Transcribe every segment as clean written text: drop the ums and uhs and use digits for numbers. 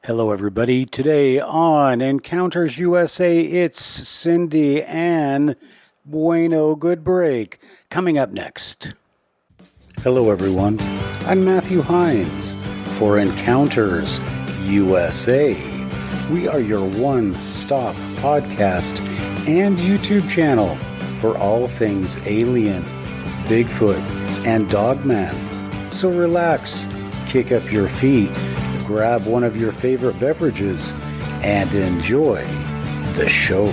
Hello, everybody. Today on Encounters USA, it's Cindy and Bueno Good Break. Coming up next. Hello, everyone. I'm Matthew Hines for Encounters USA. We are your one-stop podcast and YouTube channel for all things alien, Bigfoot, and Dogman. So relax, kick up your feet, grab one of your favorite beverages, and enjoy the show.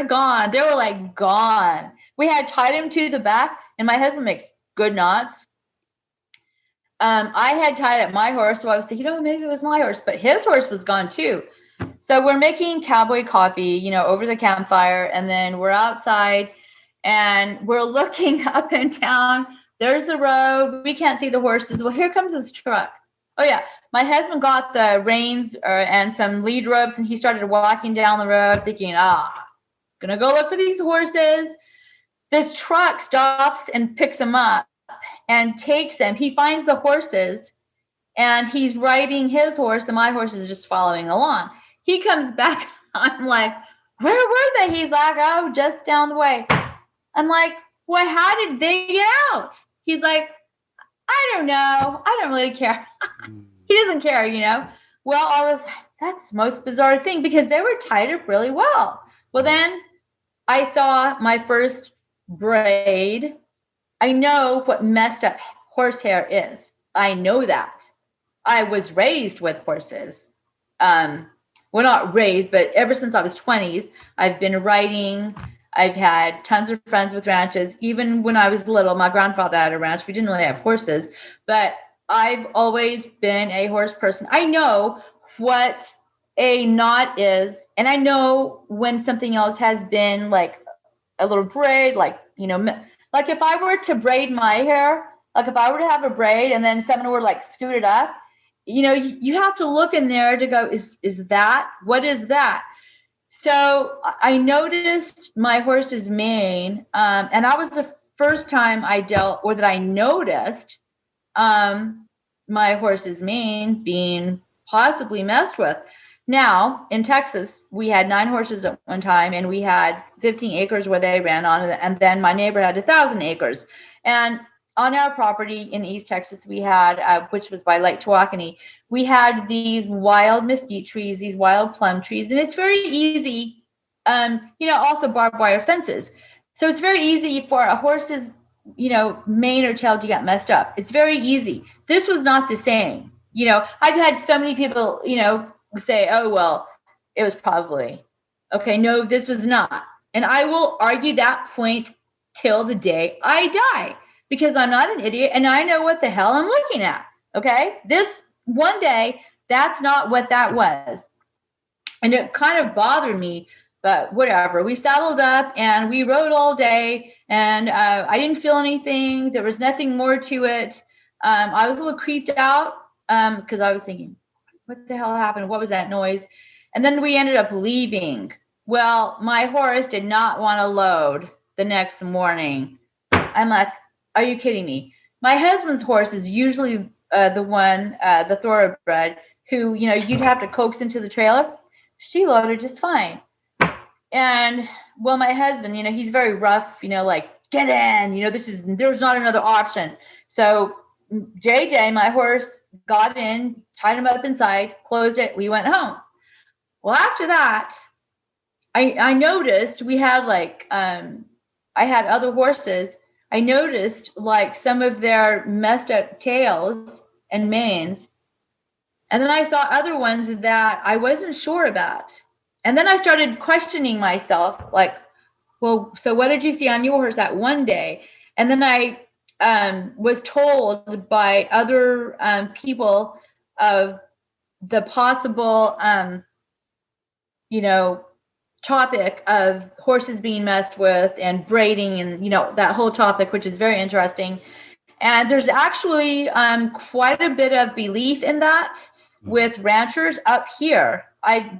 Gone. They were like gone. We had tied him to the back, and my husband makes good knots. I had tied up my horse, so I was thinking, maybe it was my horse, but his horse was gone too. So we're making cowboy coffee, over the campfire, and then we're outside and we're looking up and down. There's the road. We can't see the horses. Well, here comes this truck. Oh yeah, my husband got the reins and some lead ropes, and he started walking down the road, thinking, gonna go look for these horses. This truck stops and picks him up and takes him. He finds the horses and he's riding his horse, and my horse is just following along. He comes back. I'm like, where were they? He's like, oh, just down the way. I'm like, well, how did they get out? He's like, I don't know. I don't really care. He doesn't care, Well, that's the most bizarre thing, because they were tied up really well. Well, then I saw my first braid. I know what messed up horsehair is. I know that. I was raised with horses. Well, not raised, but ever since I was 20s, I've been riding. I've had tons of friends with ranches. Even when I was little, my grandfather had a ranch. We didn't really have horses, but I've always been a horse person. I know what a knot is, and I know when something else has been like a little braid, like if I were to braid my hair, like if I were to have a braid and then someone were like scoot it up, you have to look in there to go, is that, what is that? So I noticed my horse's mane, and that was the first time that I noticed my horse's mane being possibly messed with. Now, in Texas, we had 9 horses at one time, and we had 15 acres where they ran on, and then my neighbor had 1,000 acres. And on our property in East Texas, we had, which was by Lake Tawakoni, we had these wild mesquite trees, these wild plum trees, and it's very easy, also barbed wire fences. So it's very easy for a horse's, mane or tail to get messed up. It's very easy. This was not the same. I've had so many people, say, oh, well, it was probably. Okay, no, this was not. And I will argue that point till the day I die, because I'm not an idiot and I know what the hell I'm looking at. Okay, this one day, that's not what that was. And it kind of bothered me, but whatever. We saddled up and we rode all day, and I didn't feel anything. There was nothing more to it. I was a little creeped out because I was thinking, what the hell happened? What was that noise? And then we ended up leaving. Well, my horse did not want to load the next morning. I'm like, are you kidding me? My husband's horse is usually the one, the thoroughbred, who, you'd have to coax into the trailer. She loaded just fine. And, well, my husband, he's very rough, like, get in, there's not another option. So JJ, my horse, got in, tied him up inside, closed it. We went home. Well, after that, I noticed we had I had other horses. I noticed some of their messed up tails and manes. And then I saw other ones that I wasn't sure about. And then I started questioning myself, well, so what did you see on your horse that one day? And then I was told by other people of the possible, topic of horses being messed with and braiding and, that whole topic, which is very interesting. And there's actually quite a bit of belief in that with ranchers up here.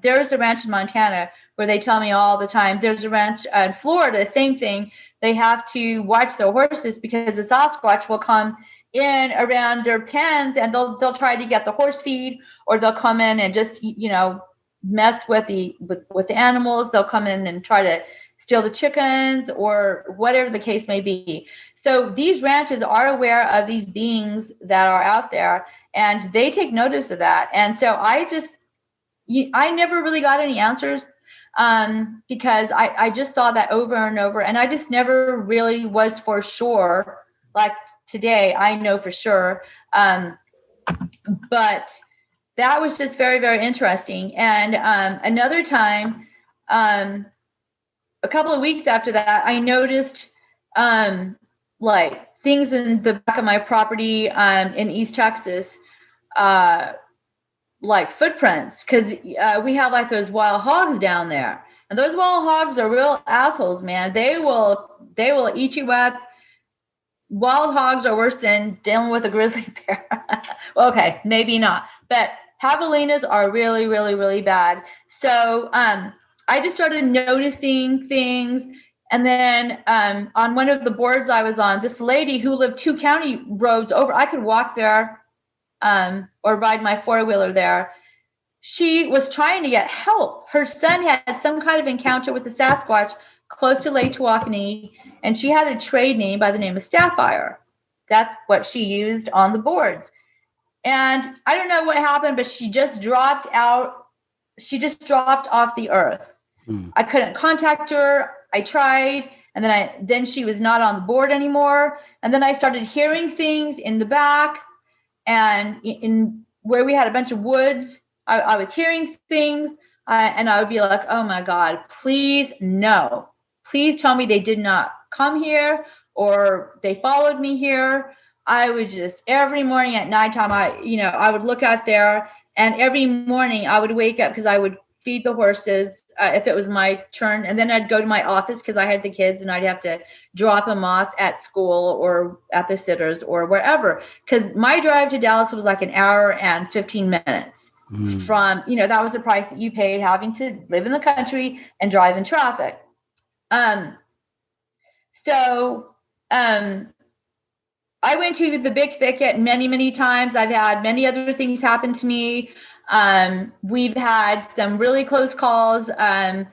There's a ranch in Montana where they tell me all the time. There's a ranch in Florida, same thing. They have to watch their horses because the Sasquatch will come in around their pens and they'll try to get the horse feed, or they'll come in and just mess with the animals. They'll come in and try to steal the chickens or whatever the case may be. So these ranches are aware of these beings that are out there, and they take notice of that. And so I never really got any answers because I just saw that over and over, and I just never really was for sure. Like today, I know for sure. But that was just very, very interesting. And another time, a couple of weeks after that, I noticed like things in the back of my property in East Texas, like footprints, because we have like those wild hogs down there, and those wild hogs are real assholes, man. They will eat you up. Wild hogs are worse than dealing with a grizzly bear. Well, okay, maybe not, but javelinas are really, really, really bad. So I just started noticing things. And then on one of the boards I was on, this lady who lived 2 county roads over, I could walk there or ride my 4-wheeler there. She was trying to get help. Her son had some kind of encounter with the Sasquatch close to Lake Tawakoni, and she had a trade name by the name of Sapphire. That's what she used on the boards. And I don't know what happened, but she just dropped out. She just dropped off the earth. I couldn't contact her. I tried, and then she was not on the board anymore. And then I started hearing things in the back, and in where we had a bunch of woods, I was hearing things, and I would be like, "Oh my God, please no, please tell me they did not come here or they followed me here." I would just every morning at nighttime, I would look out there, and every morning I would wake up because I would feed the horses if it was my turn, and then I'd go to my office because I had the kids, and I'd have to drop them off at school or at the sitters or wherever, because my drive to Dallas was like an hour and 15 minutes from, that was the price that you paid having to live in the country and drive in traffic. So I went to the Big Thicket many, many times. I've had many other things happen to me. We've had some really close calls at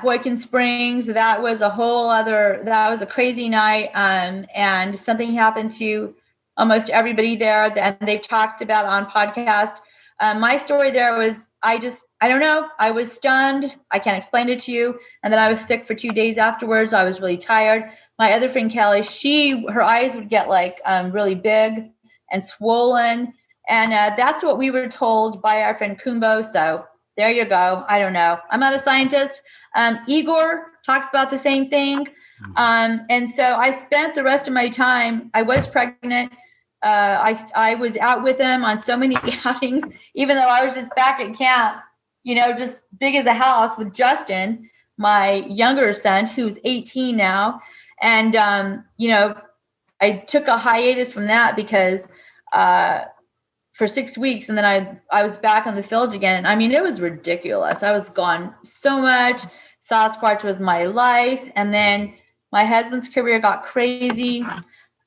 Boykin Springs. That was a crazy night. And something happened to almost everybody there that they've talked about on podcast. My story there was, I don't know. I was stunned. I can't explain it to you. And then I was sick for 2 days afterwards. I was really tired. My other friend, Kelly, her eyes would get like really big and swollen. And that's what we were told by our friend Kumbo. So there you go. I don't know. I'm not a scientist. Igor talks about the same thing. And so I spent the rest of my time, I was pregnant. I was out with him on so many outings, even though I was just back at camp, just big as a house with Justin, my younger son, who's 18 now. And, I took a hiatus from that because for 6 weeks, and then I was back on the field again. I mean, it was ridiculous. I was gone so much. Sasquatch was my life. And then my husband's career got crazy.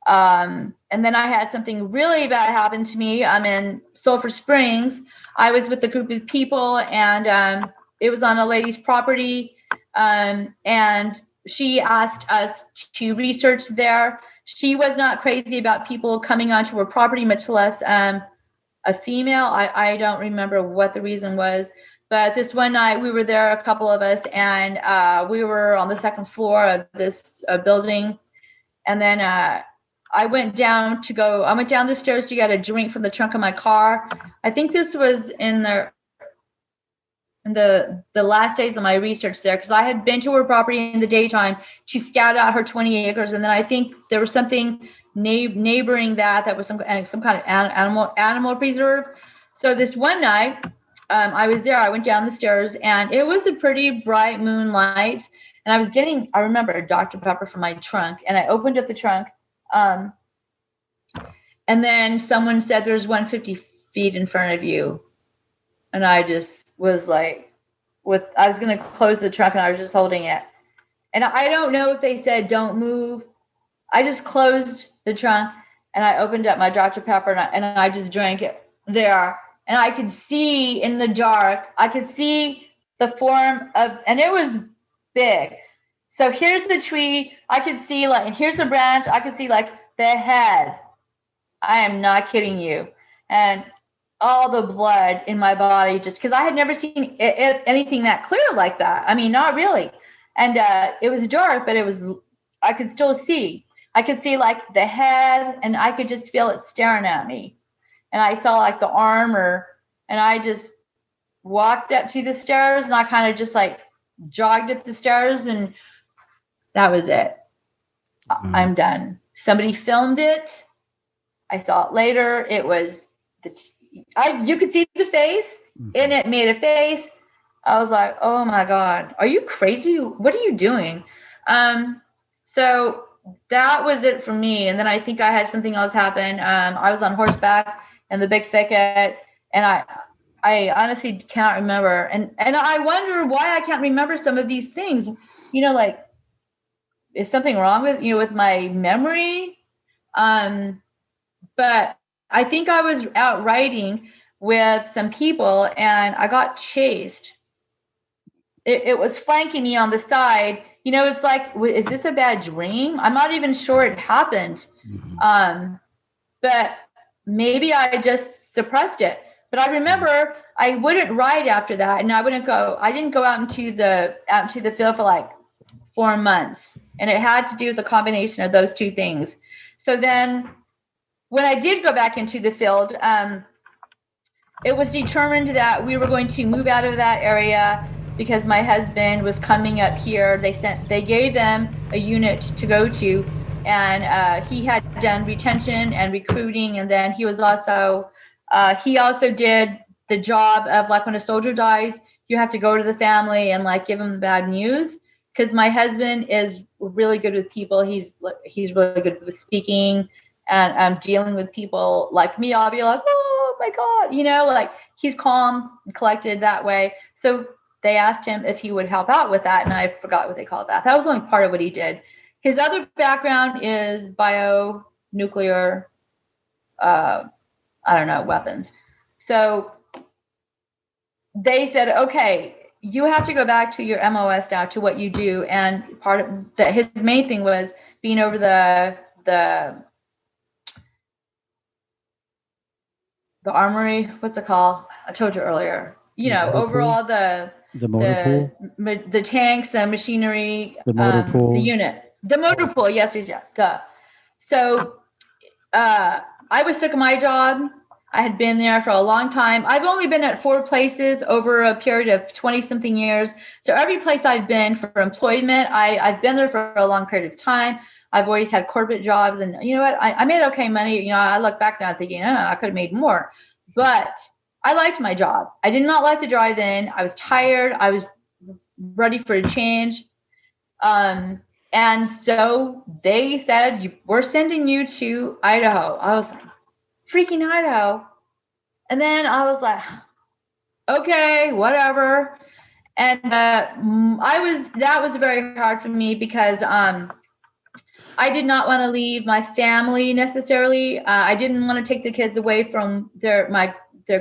And then I had something really bad happen to me. I'm in Sulphur Springs. I was with a group of people, and it was on a lady's property. And she asked us to research there. She was not crazy about people coming onto her property, much less a female. I don't remember what the reason was. But this one night we were there, a couple of us, and we were on the second floor of this building. And then I went down the stairs to get a drink from the trunk of my car. I think this was in the last days of my research there, because I had been to her property in the daytime to scout out her 20 acres. And then I think there was something neighboring that was some kind of animal preserve. So this one night I was there. I went down the stairs, and it was a pretty bright moonlight. And I remember Dr. Pepper from my trunk, and I opened up the trunk. And then someone said, "There's 150 feet in front of you." And I just was like, I was going to close the trunk, and I was just holding it. And I don't know if they said, "Don't move." I just closed the trunk, and I opened up my Dr. Pepper, and I just drank it there. And I could see in the dark, I could see the form of, and it was big. So here's the tree. I could see and here's the branch. I could see the head. I am not kidding you. And all the blood in my body, just because I had never seen anything that clear like that. I mean, not really. And it was dark, but I could still see. I could see the head, and I could just feel it staring at me. And I saw the armor, and I just walked up to the stairs, and I kind of just jogged up the stairs, and that was it. Mm-hmm. I'm done. Somebody filmed it. I saw it later. It was you could see the face, mm-hmm. and it made a face. I was like, oh my God, are you crazy? What are you doing? So that was it for me. And then I think I had something else happen. I was on horseback in the big thicket, and I honestly cannot remember. And I wonder why I can't remember some of these things. Is something wrong with my memory? But I think I was out riding with some people, and I got chased. It was flanking me on the side. It's is this a bad dream? I'm not even sure it happened. Mm-hmm. But maybe I just suppressed it. But I remember I wouldn't ride after that, and I didn't go out into the field for 4 months. And it had to do with a combination of those two things. So then when I did go back into the field, it was determined that we were going to move out of that area because my husband was coming up here. They gave them a unit to go to, and he had done retention and recruiting, and then he also did the job of when a soldier dies, you have to go to the family and give them the bad news. Because my husband is really good with people. He's really good with speaking and dealing with people like me. I'll be like, oh my God, he's calm and collected that way. So they asked him if he would help out with that, and I forgot what they called that. That was only part of what he did. His other background is bionuclear, weapons. So they said, okay, you have to go back to your MOS now, to what you do. And part of that, his main thing was being over the armory. What's it called? I told you earlier. Overall the motor pool, the tanks, the machinery, the motor pool, the unit, the motor pool. Yes. Duh. So I was sick of my job. I had been there for a long time. I've only been at 4 places over a period of 20-something years. So every place I've been for employment, I've been there for a long period of time. I've always had corporate jobs. And you know what? I made okay money. I look back now thinking, I could have made more. But I liked my job. I did not like the drive-in. I was tired. I was ready for a change. And so they said, we're sending you to Idaho. I was like, freaking Idaho. And then I was like, okay, whatever. And that was very hard for me because I did not want to leave my family necessarily. I didn't want to take the kids away from their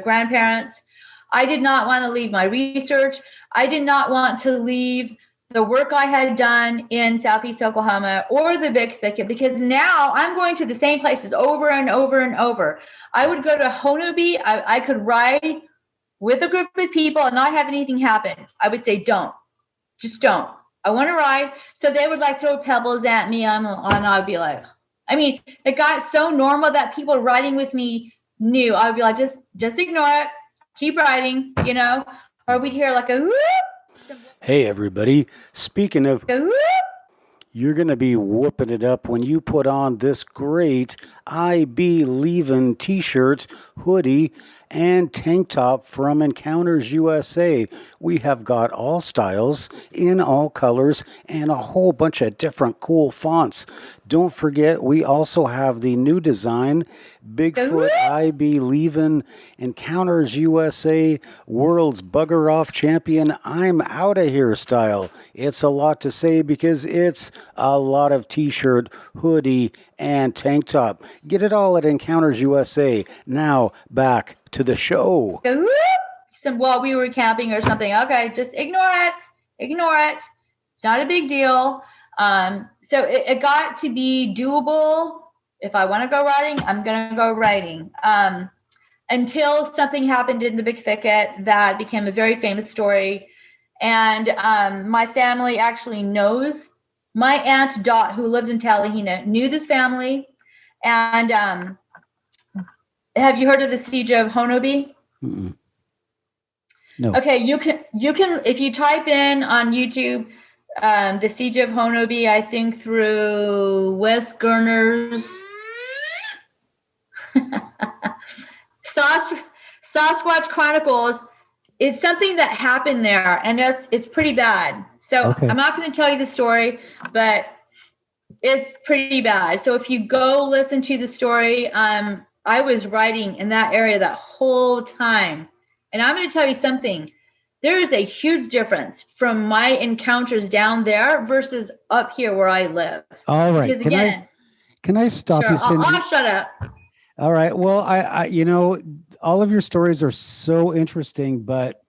grandparents. I did not want to leave my research. I did not want to leave the work I had done in Southeast Oklahoma or the Big Thicket, because now I'm going to the same places over and over and over. I would go to Honolulu. I could ride with a group of people and not have anything happen. I would say, just don't. I want to ride. So they would throw pebbles at me, and I'd be like, it got so normal that people riding with me knew. I would be like, just ignore it, keep riding, or we'd hear a whoop. Hey, everybody. Speaking of, you're going to be whooping it up when you put on this great I Be Leavin' t-shirt, hoodie, and tank top from Encounters USA. We have got all styles in all colors and a whole bunch of different cool fonts. Don't forget, we also have the new design, Bigfoot I Believin' Encounters USA World's Bugger Off Champion I'm Outta Here style. It's a lot to say because it's a lot of t-shirt, hoodie, and tank top. Get it all at Encounters USA. Now, back to the show. While we were camping or something. Okay, just ignore it. Ignore it. It's not a big deal. So it got to be doable. If I want to go riding, I'm going to go riding. Until something happened in the Big Thicket that became a very famous story. And my family actually knows. My Aunt Dot, who lives in Talihina, knew this family. And have you heard of the Siege of Honolulu? Mm-mm. No. Okay, you can if you type in on YouTube the Siege of Honolulu, I think through Wes Gerner's Sasquatch Chronicles, it's something that happened there, and it's pretty bad. So Okay. I'm not going to tell you the story, but it's pretty bad. So if you go listen to the story, I was riding in that area that whole time. And I'm going to tell you something. There is a huge difference from my encounters down there versus up here where I live. All right. Because again, Can I stop sure, you, Cindy? I'll shut up. All right. Well, I all of your stories are so interesting, but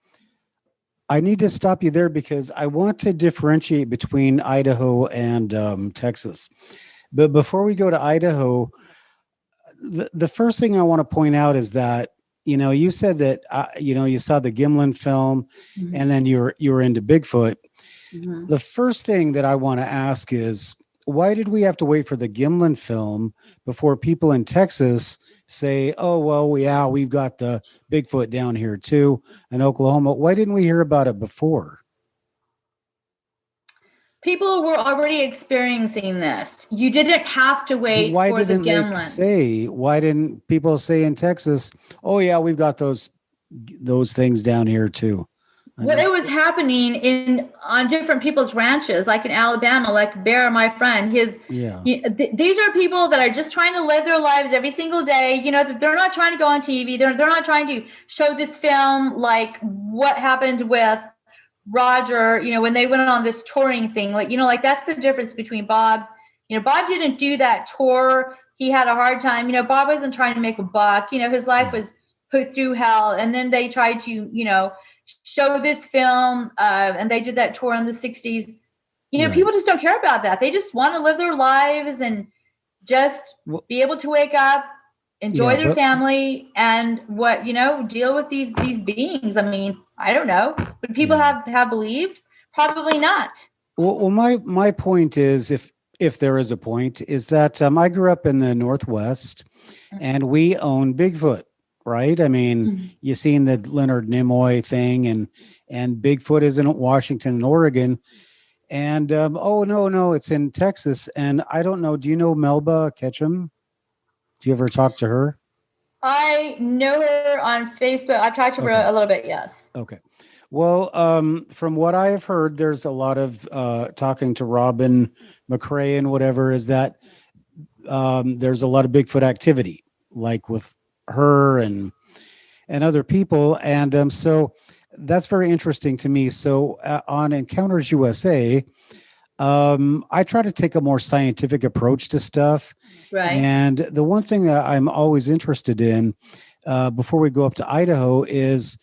I need to stop you there because I want to differentiate between Idaho and Texas. But before we go to Idaho, the first thing I want to point out is that, you said that, you saw the Gimlin film Mm-hmm. and then you were into Bigfoot. Mm-hmm. The first thing that I want to ask is, why did we have to wait for the Gimlin film before people in Texas say, oh, well, yeah, we've got the Bigfoot down here too in Oklahoma? Why didn't we hear about it before? People were already experiencing this. You didn't have to wait Why for the didn't Gimlin. why didn't people say in Texas, oh yeah, we've got those things down here too? Well, it was happening on different people's ranches, like in Alabama, like Bear, my friend. These are people that are just trying to live their lives every single day. They're not trying to go on TV. They're not trying to show this film like what happened with Roger. When they went on this touring thing, like that's the difference between Bob. Bob didn't do that tour. He had a hard time. Bob wasn't trying to make a buck. His life was put through hell, and then they tried to, show this film, and they did that tour in the 60s. People just don't care about that. They just want to live their lives and just be able to wake up, enjoy their family, and deal with these beings. I mean, I don't know. Would people have believed? Probably not. Well, my point is, if there is a point, is that I grew up in the Northwest, and we own Bigfoot. Right. I mean, you've seen the Leonard Nimoy thing, and Bigfoot is in Washington and Oregon. And, no, it's in Texas. And I don't know. Do you know Melba Ketchum? Do you ever talk to her? I know her on Facebook. I've talked to her a little bit. Yes. Okay. Well, from what I have heard, there's a lot of talking to Robin McCrae and whatever, is that there's a lot of Bigfoot activity, like with her and other people, and so that's very interesting to me. So on Encounters USA, I try to take a more scientific approach to stuff, right? And the one thing that I'm always interested in before we go up to Idaho is,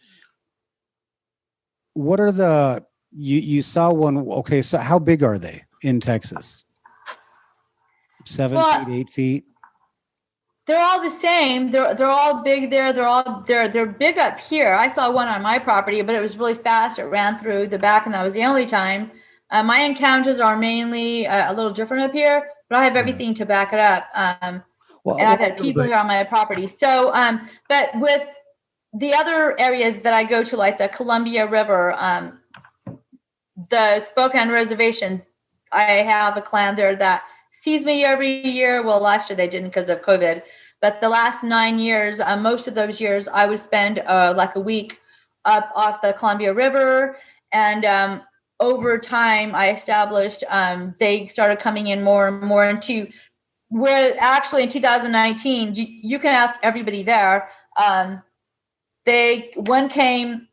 what are you saw one? Okay, so how big are they in Texas? 7 feet, 8 feet? They're all the same. They're all big there. They're big up here. I saw one on my property, but it was really fast. It ran through the back, and that was the only time. My encounters are mainly a little different up here, but I have everything to back it up. And I've had people here on my property. So, but with the other areas that I go to, like the Columbia River, the Spokane Reservation, I have a clan there that sees me every year. Well, last year they didn't because of COVID, But the last 9 years, most of those years, I would spend like a week up off the Columbia River. And over time, I established, they started coming in more and more into where actually in 2019, you can ask everybody there. One came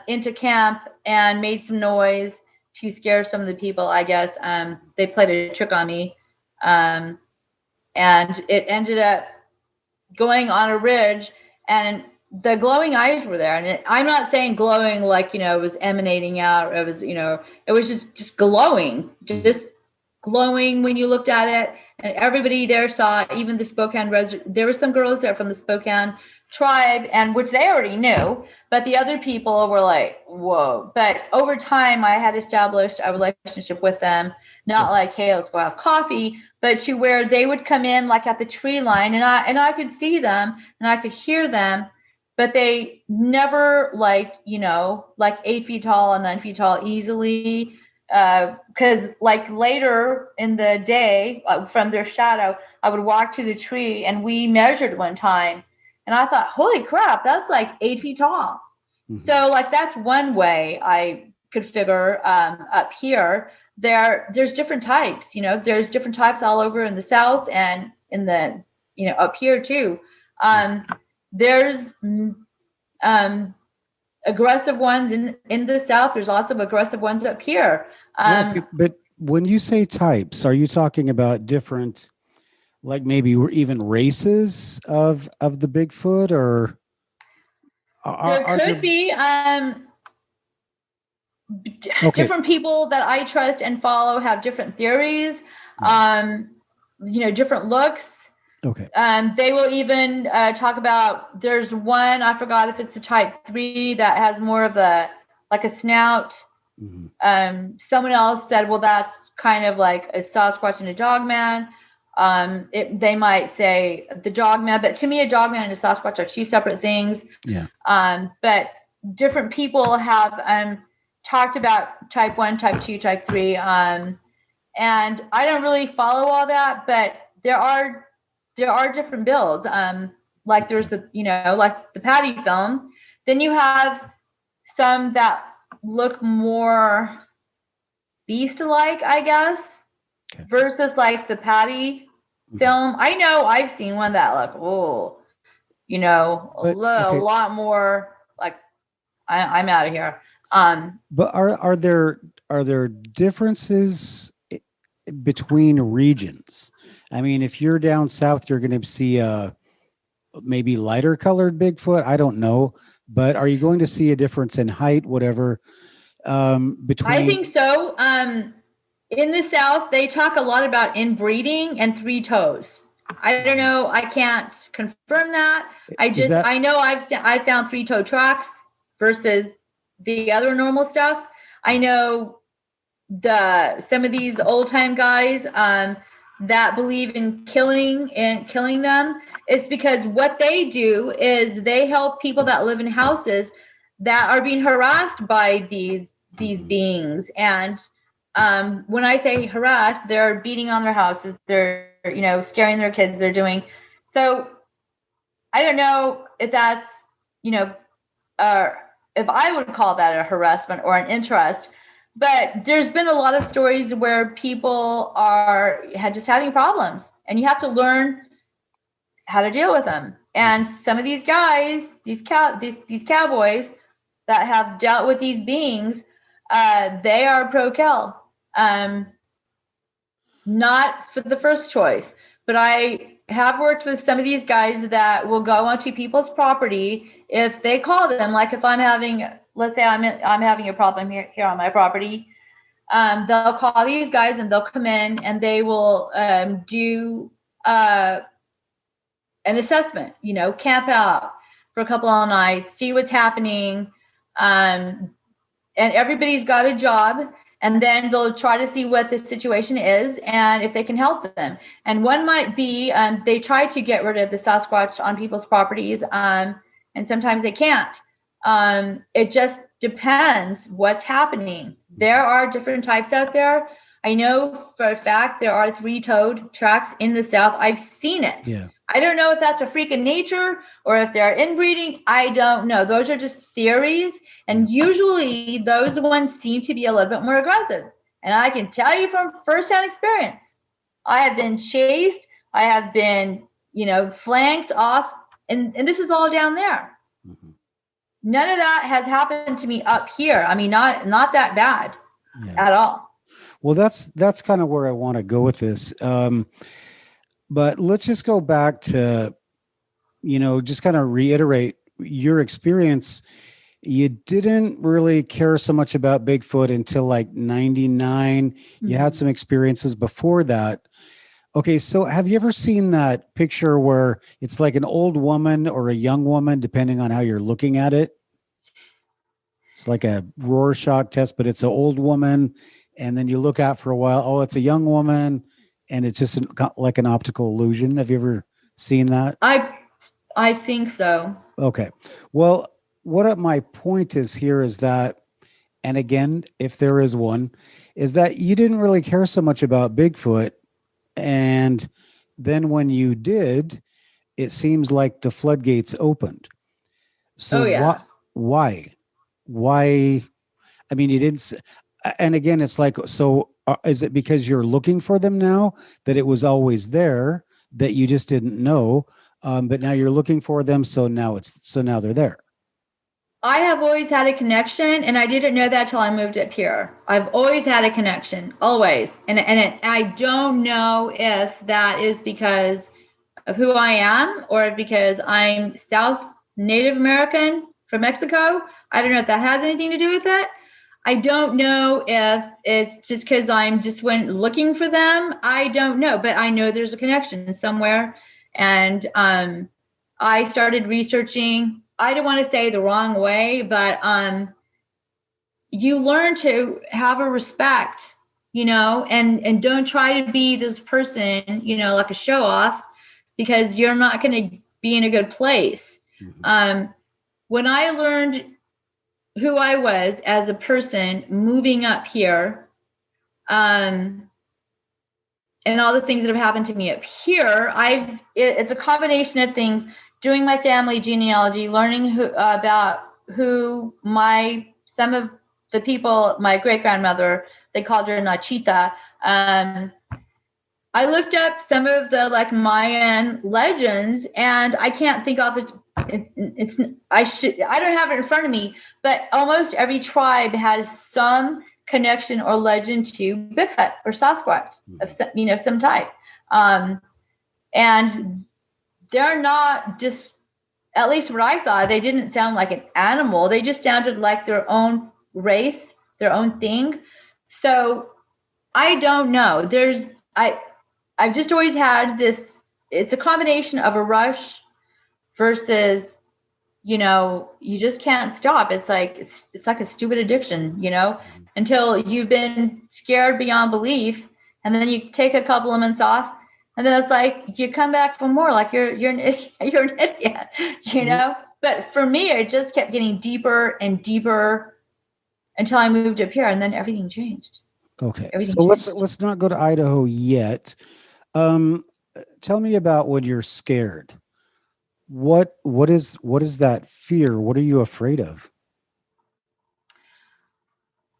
into camp and made some noise to scare some of the people, I guess. They played a trick on me. And it ended up going on a ridge, and the glowing eyes were there. And I'm not saying glowing like, it was emanating out. It was, it was just glowing, just glowing when you looked at it. And everybody there saw, even the Spokane there were some girls there from the Spokane tribe, and which they already knew, but the other people were like, whoa. But over time, I had established a relationship with them, not like, hey, let's go have coffee, but to where they would come in like at the tree line, and I could see them and I could hear them, but they never like 8 feet tall and 9 feet tall easily. Because like later in the day, from their shadow, I would walk to the tree, and we measured one time, and I thought, holy crap, that's like 8 feet tall. Mm-hmm. So like that's one way I could figure up here. There's different types, there's different types all over in the South and in the, up here too. There's aggressive ones in the South. There's also aggressive ones up here. But when you say types, are you talking about different, like maybe even races of the Bigfoot, or there could be different people that I trust and follow have different theories, different looks. Okay. They will even talk about, there's one, I forgot if it's a type 3 that has more of a snout. Mm-hmm. Someone else said, well, that's kind of like a Sasquatch and a Dogman. They might say the Dogman, but to me, a Dogman and a Sasquatch are two separate things. Yeah. But different people have talked about type 1, type 2, type 3. And I don't really follow all that, but there are different builds. Like there's like the Patty film. Then you have some that look more beast-like, I guess, okay, versus like the Patty film. I know I've seen one that like, a lot more like I'm out of here. But are there differences between regions? I mean, if you're down south, you're going to see maybe lighter colored Bigfoot. I don't know, but are you going to see a difference in height, whatever? Between? I think so. In the South, they talk a lot about inbreeding and 3 toes. I don't know. I can't confirm that. I know I found 3-toe tracks versus the other normal stuff. I know some of these old time guys that believe in killing them. It's because what they do is they help people that live in houses that are being harassed by these beings. And when I say harassed, they're beating on their houses. They're, scaring their kids. They're doing. So I don't know if that's, if I would call that a harassment or an interest. But there's been a lot of stories where people are just having problems, and you have to learn how to deal with them. And some of these guys, these cowboys that have dealt with these beings, they are pro-kill. Not for the first choice, but I have worked with some of these guys that will go onto people's property if they call them. Like if I'm having, let's say I'm having a problem here on my property, they'll call these guys and they'll come in and they will do an assessment. Camp out for a couple of nights, see what's happening, and everybody's got a job. And then they'll try to see what the situation is and if they can help them. And one might be they try to get rid of the Sasquatch on people's properties, and sometimes they can't. It just depends what's happening. There are different types out there. I know for a fact there are 3-toed tracks in the South. I've seen it. Yeah. I don't know if that's a freak of nature or if they're inbreeding. I don't know. Those are just theories. And usually those ones seem to be a little bit more aggressive. And I can tell you from firsthand experience, I have been chased. I have been, flanked off. And this is all down there. Mm-hmm. None of that has happened to me up here. I mean, not that bad at all. Well, that's kind of where I want to go with this. But let's just go back to, just kind of reiterate your experience. You didn't really care so much about Bigfoot until like 99. Mm-hmm. You had some experiences before that. Okay, so have you ever seen that picture where it's like an old woman or a young woman, depending on how you're looking at it? It's like a Rorschach test, but it's an old woman. And then you look out for a while. Oh, it's a young woman. And it's just like an optical illusion. Have you ever seen that? I think so. Okay. Well, what my point is here is that, and again, if there is one, is that you didn't really care so much about Bigfoot. And then when you did, it seems like the floodgates opened. So why? I mean, you didn't. And again, it's like, so is it because you're looking for them now, that it was always there, that you just didn't know, but now you're looking for them, so now they're there? I have always had a connection, and I didn't know that till I moved up here. I've always had a connection, always, and I don't know if that is because of who I am or because I'm South Native American from Mexico. I don't know if that has anything to do with it. I don't know if it's just because I'm just went looking for them. I don't know, but I know there's a connection somewhere. And I started researching. I don't want to say the wrong way, but you learn to have a respect, and don't try to be this person, like a show off, because you're not going to be in a good place. Mm-hmm. When I learned who I was as a person moving up here, and all the things that have happened to me up here, it's a combination of things. Doing my family genealogy, learning about some of the people, my great grandmother, they called her Nachita. I looked up some of the Mayan legends, and I can't think off the. I don't have it in front of me, but almost every tribe has some connection or legend to Bigfoot or Sasquatch of some type. And they're not just, at least what I saw, they didn't sound like an animal. They just sounded like their own race, their own thing. So I don't know. I've just always had this, it's a combination of a rush versus, you just can't stop. It's like a stupid addiction, until you've been scared beyond belief. And then you take a couple of months off, and then it's like you come back for more, like you're an idiot, Mm-hmm. But for me, it just kept getting deeper and deeper until I moved up here, and then everything changed. Okay. So let's not go to Idaho yet. Tell me about when you're scared. What is that fear? What are you afraid of?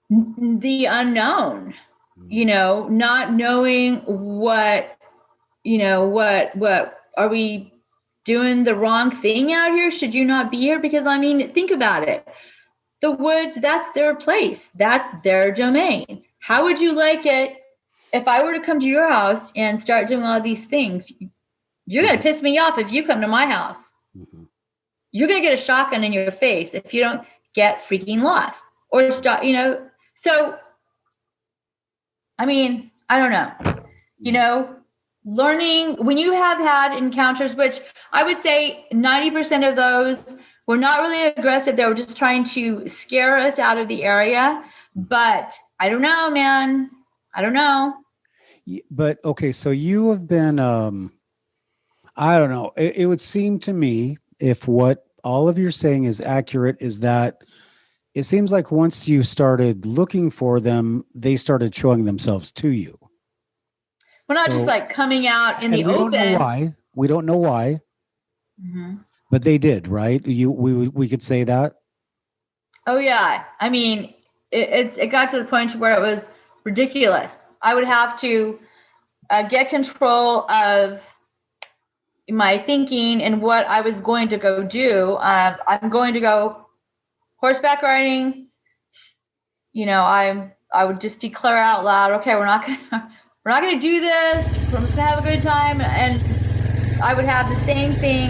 The unknown, not knowing what are we doing the wrong thing out here? Should you not be here? Because think about it. The woods, that's their place. That's their domain. How would you like it if I were to come to your house and start doing all these things? You're going to piss me off if you come to my house. Mm-hmm. You're going to get a shotgun in your face if you don't get freaking lost or stop, So, I don't know, learning when you have had encounters, which I would say 90% of those were not really aggressive. They were just trying to scare us out of the area. But I don't know, man. I don't know. But okay, so you have been, I don't know. It would seem to me, if what all of you're saying is accurate, is that it seems like once you started looking for them, they started showing themselves to you. Well, not just coming out in the open. We don't know why. We don't know why, but they did, right? We could say that. Oh yeah. I mean, it got to the point where it was ridiculous. I would have to get control of my thinking and what I was going to go do. I'm going to go horseback riding. You know, I would just declare out loud, okay, we're not gonna do this. We're just gonna have a good time, and I would have the same thing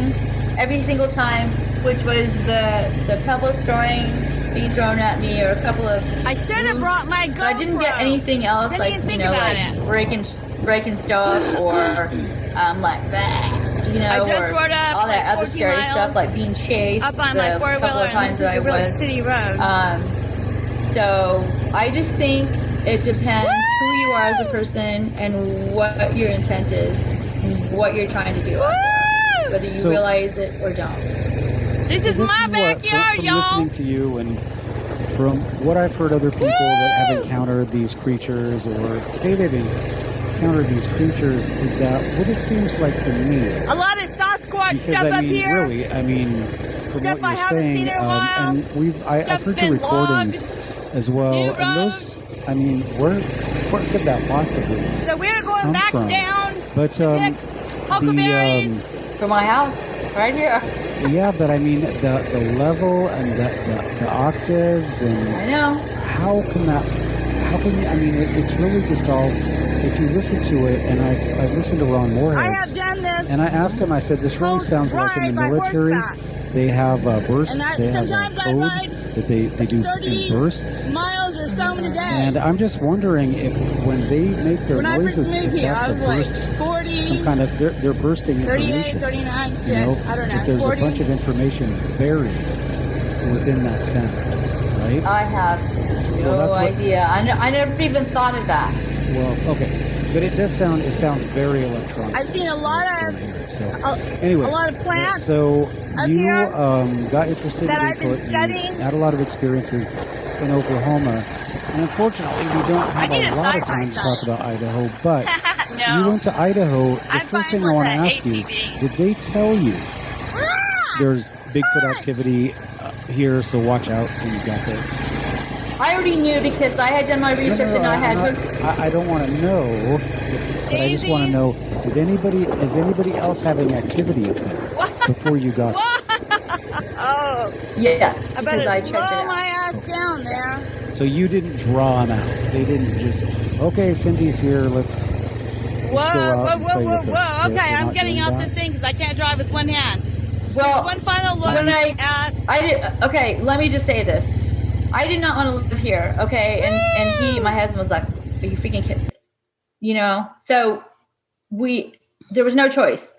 every single time, which was the pebbles being thrown at me, or a couple of. I should have brought my GoPro. I didn't get anything else, Didn't like even think you know, about like it. breaking stuff, or like that. You know, I just or rode up, all that like, other 14 scary miles stuff, like being chased. up on my couple of four-wheeler, times and this that is a I real was. city road. So I just think it depends who you are as a person and what your intent is and what you're trying to do out there, whether you realize it or don't. This is my backyard, from y'all. listening to you and from what I've heard other people that have encountered these creatures or say they've encountered these creatures, is that what it seems like to me. A lot of Sasquatch Because stuff I up mean, here. really, I mean, from Stuff what I you're haven't saying, seen in a while. and I've heard your been recordings as well, New and those, I mean, where could that possibly So we're going come back from? down But to pick huckleberries. From my house, right here. Yeah, but I mean the level and the octaves and I know. how can I mean it's really just all, if you listen to it, and I've listened to Ron I Moorhead's, have done this. and I asked him, I said, this really sounds like in the ride by military horseback. they have bursts, And they have sometimes I code ride that they do 30 in bursts. miles or so in a day. And I'm just wondering if when they make their When I first noises, moved if here, that's I was a like burst, 40, some kind of they're bursting 38, information. 39, shit. You know, I don't know. if there's 40. a bunch of information buried within that sound, right? I have no idea. I never even thought of that. Well, okay. But it sounds very electronic. I've seen a lot of anyway, a lot of plants. So up you here got interested that in I've been Bigfoot. studying. You had a lot of experiences in Oklahoma, and unfortunately, we don't have need a to lot start of time to myself. talk about Idaho. But No. you went to Idaho. The I'm first fine thing I with want to the ask you: ATV. did they tell you Ah! there's Bigfoot activity here? So watch out when you got there. I already knew because I had done my research and I had I don't want to know, but I just want to know: is anybody else having activity up there before you got there? Oh, yes, I because better I checked it slow out. my ass down there. So you didn't draw them out. They didn't just, okay, Cindy's here. Let's Whoa, go out whoa, and play whoa, with her. whoa. They're Okay, I'm not getting doing out that? this thing because I can't drive with one hand. Well, One final look when at. okay, let me just say this. I did not want to live here, okay? And my husband was like, are you freaking kidding me? You know? So there was no choice.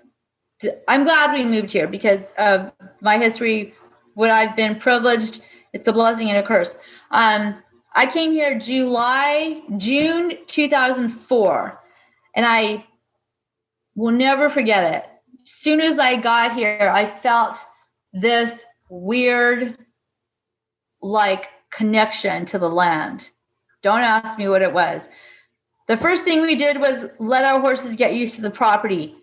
I'm glad we moved here because of my history, what I've been privileged. It's a blessing and a curse. I came here June 2004, and I will never forget it. As soon as I got here, I felt this weird, like, connection to the land. Don't ask me what it was. The first thing we did was let our horses get used to the property.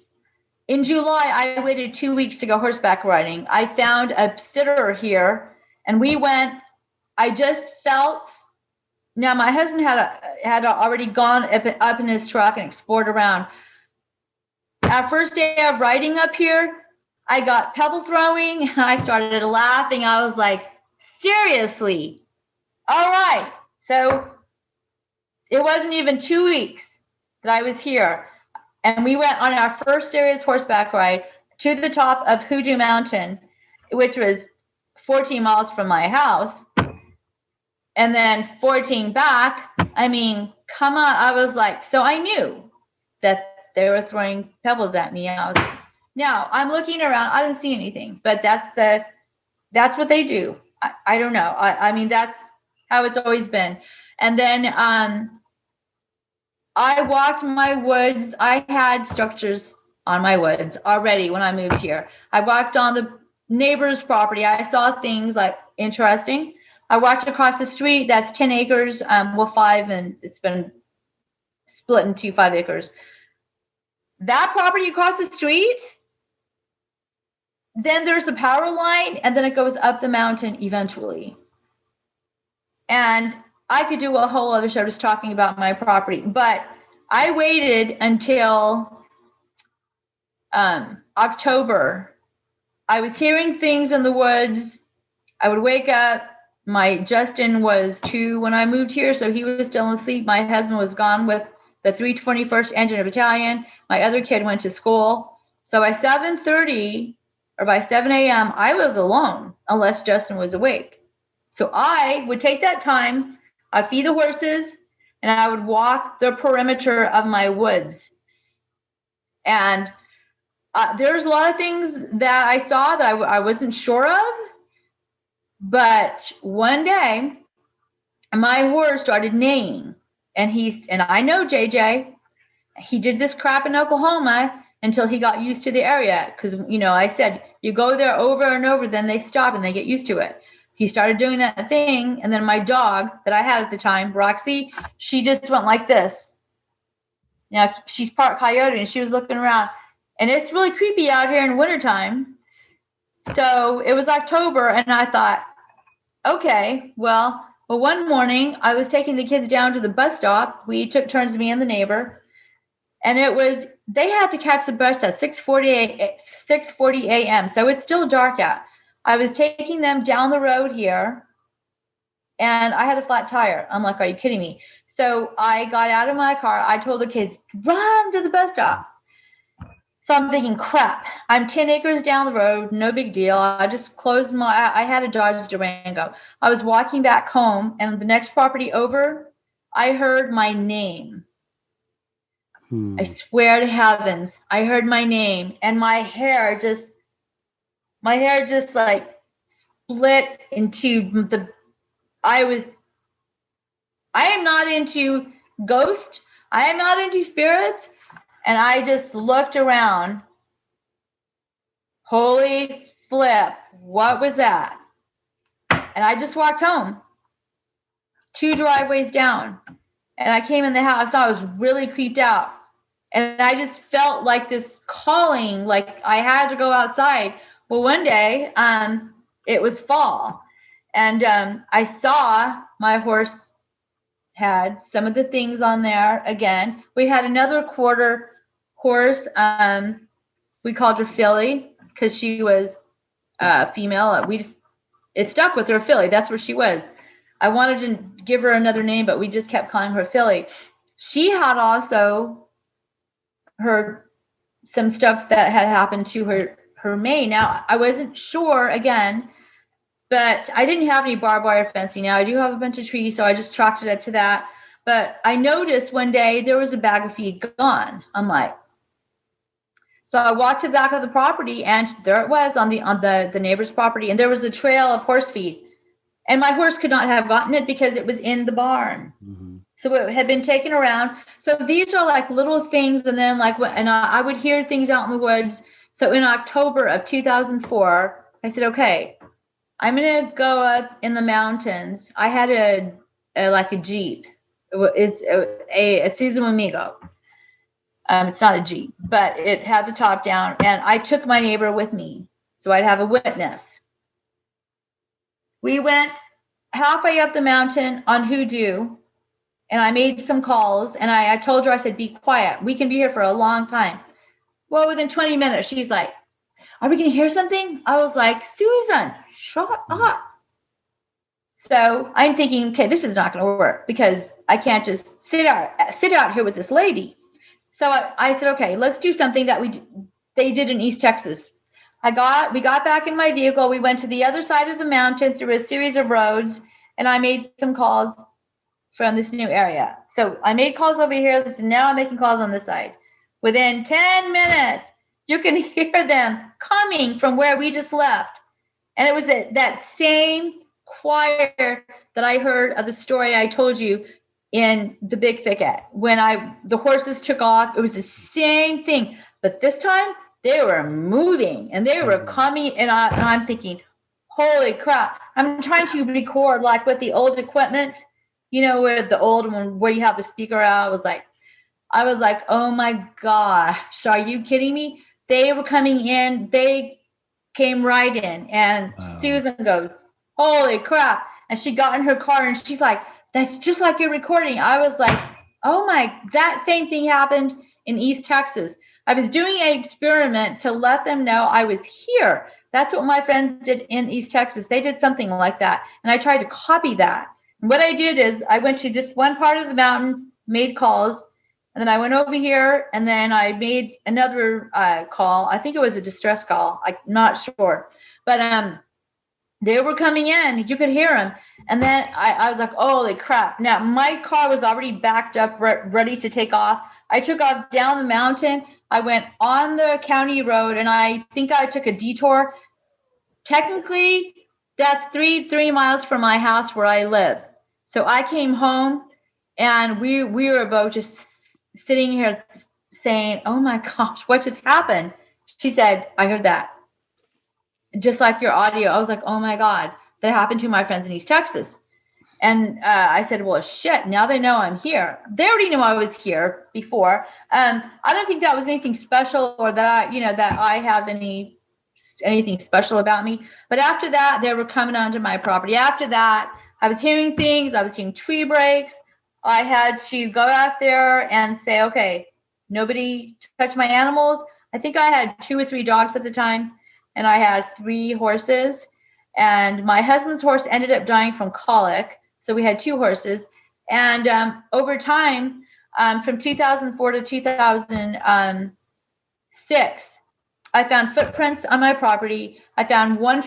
In July, I waited 2 weeks to go horseback riding. I found a sitter here, and we went. I just felt. Now, my husband had already gone up in his truck and explored around. Our first day of riding up here, I got pebble throwing, and I started laughing. I was like, seriously? All right. So it wasn't even 2 weeks that I was here. And we went on our first serious horseback ride to the top of Hoodoo Mountain, which was 14 miles from my house. And then 14 back. I mean, come on. I was like, so I knew that they were throwing pebbles at me. And I was like, now I'm looking around. I don't see anything, but that's what they do. I don't know. I mean, that's how it's always been. And then I walked my woods. I had structures on my woods already when I moved here. I walked on the neighbor's property. I saw things like interesting. I walked across the street. That's 10 acres. 5, and it's been split into 5 acres. That property across the street, then there's the power line, and then it goes up the mountain eventually. And I could do a whole other show just talking about my property, but I waited until October. I was hearing things in the woods. I would wake up. My Justin was 2 when I moved here, so he was still asleep. My husband was gone with the 321st Engineer Battalion. My other kid went to school. So by 7:30 or by 7 a.m., I was alone unless Justin was awake. So I would take that time, I'd feed the horses, and I would walk the perimeter of my woods. And there's a lot of things that I saw that I wasn't sure of. But one day, my horse started neighing. And I know JJ, he did this crap in Oklahoma until he got used to the area. Because, I said, you go there over and over, then they stop and they get used to it. He started doing that thing. And then my dog that I had at the time, Roxy, she just went like this. Now, she's part coyote and she was looking around. And it's really creepy out here in wintertime. So it was October and I thought, okay, well, one morning I was taking the kids down to the bus stop. We took turns, me and the neighbor. And they had to catch the bus at 6:40 a.m. So it's still dark out. I was taking them down the road here and I had a flat tire. I'm like, are you kidding me? So I got out of my car. I told the kids, run to the bus stop. So I'm thinking, crap, I'm 10 acres down the road. No big deal. I just closed I had a Dodge Durango. I was walking back home and the next property over, I heard my name. I swear to heavens, I heard my name and my hair just like split into I am not into ghosts. I am not into spirits. And I just looked around. Holy flip. What was that? And I just walked home. 2 driveways down. And I came in the house and I was really creeped out. And I just felt like this calling, like I had to go outside. Well, one day, it was fall. And I saw my horse had some of the things on there again. We had another quarter horse. We called her Philly because she was female. It stuck with her, Philly. That's where she was. I wanted to give her another name, but we just kept calling her Philly. She had also heard some stuff that had happened to her mane. Now, I wasn't sure again, but I didn't have any barbed wire fencing. Now, I do have a bunch of trees, so I just chalked it up to that. But I noticed one day there was a bag of feed gone. I'm like, so I walked to the back of the property, and there it was on the neighbor's property, and there was a trail of horse feed. And my horse could not have gotten it because it was in the barn. Mm-hmm. So it had been taken around. So these are like little things. And then I would hear things out in the woods. So in October of 2004, I said, okay, I'm going to go up in the mountains. I had a Jeep. It's a Suzuki Amigo. It's not a Jeep, but it had the top down. And I took my neighbor with me. So I'd have a witness. We went halfway up the mountain on Hoodoo, and I made some calls, and I told her, I said, be quiet. We can be here for a long time. Well, within 20 minutes, she's like, are we going to hear something? I was like, Susan, shut up. So I'm thinking, okay, this is not going to work because I can't just sit out here with this lady. So I said, okay, let's do something that they did in East Texas. We got back in my vehicle. We went to the other side of the mountain through a series of roads, and I made some calls from this new area. So I made calls over here. So now I'm making calls on this side. Within 10 minutes, you can hear them coming from where we just left. And it was that same choir that I heard of the story I told you in the Big Thicket. When the horses took off, it was the same thing. But this time, they were moving and they were coming, and I'm thinking, holy crap. I'm trying to record like with the old equipment, where the old one, where you have the speaker out. I was like, oh my gosh, are you kidding me? They were coming in. came right in. And Susan goes, holy crap. And she got in her car and she's like, that's just like you're recording. I was like, oh my, that same thing happened in East Texas. I was doing an experiment to let them know I was here. That's what my friends did in East Texas. They did something like that. And I tried to copy that. And what I did is I went to this one part of the mountain, made calls, and then I went over here and then I made another call. I think it was a distress call. I'm not sure. But they were coming in. You could hear them. And then I was like, holy crap. Now, my car was already backed up, ready to take off. I took off down the mountain. I went on the county road, and I think I took a detour. Technically, that's three miles from my house where I live. So I came home, and we were both just sitting here saying, oh, my gosh, what just happened? She said, I heard that. Just like your audio. I was like, oh, my God, that happened to my friends in East Texas. And I said, well, shit, now they know I'm here. They already knew I was here before. I don't think that was anything special or that I have anything special about me. But after that, they were coming onto my property. After that, I was hearing things. I was hearing tree breaks. I had to go out there and say, okay, nobody touch my animals. I think I had 2 or 3 dogs at the time, and I had 3 horses. And my husband's horse ended up dying from colic. So we had 2 horses. And over time, from 2004 to 2006, I found footprints on my property. I found one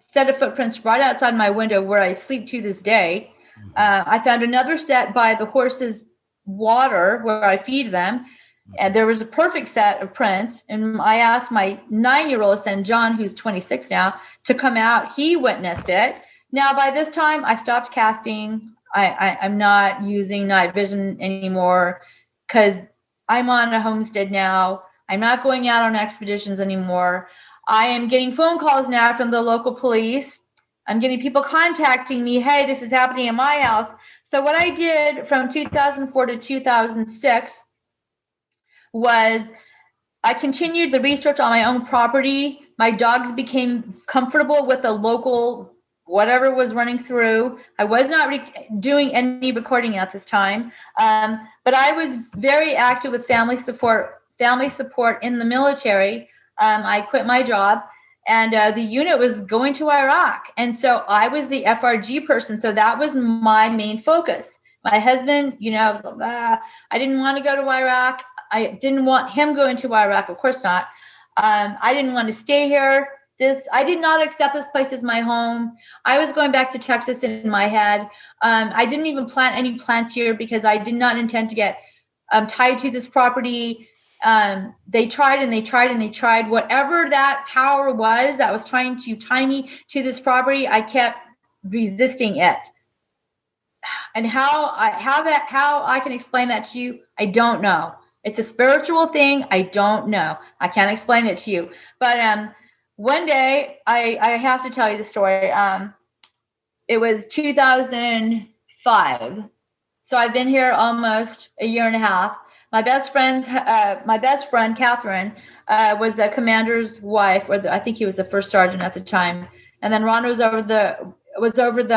set of footprints right outside my window where I sleep to this day. I found another set by the horses' water where I feed them. And there was a perfect set of prints. And I asked my 9-year-old son, John, who's 26 now, to come out. He witnessed it. Now, by this time, I stopped casting. I'm not using night vision anymore because I'm on a homestead now. I'm not going out on expeditions anymore. I am getting phone calls now from the local police. I'm getting people contacting me, hey, this is happening in my house. So what I did from 2004 to 2006 was I continued the research on my own property. My dogs became comfortable with the local whatever was running through. I was not doing any recording at this time, but I was very active with family support in the military. I quit my job, and the unit was going to Iraq. And so I was the FRG person. So that was my main focus. My husband, I was like, I didn't want to go to Iraq. I didn't want him going to Iraq. Of course not. I didn't want to stay here. I did not accept this place as my home. I was going back to Texas in my head. I didn't even plant any plants here because I did not intend to get tied to this property. They tried and they tried and they tried. Whatever that power was that was trying to tie me to this property, I kept resisting it. And how I can explain that to you, I don't know. It's a spiritual thing. I don't know. I can't explain it to you. But one day, I have to tell you the story. It was 2005. So I've been here almost a year and a half. My best friend, Catherine, was the commander's wife, or I think he was the first sergeant at the time. And then Ron was over the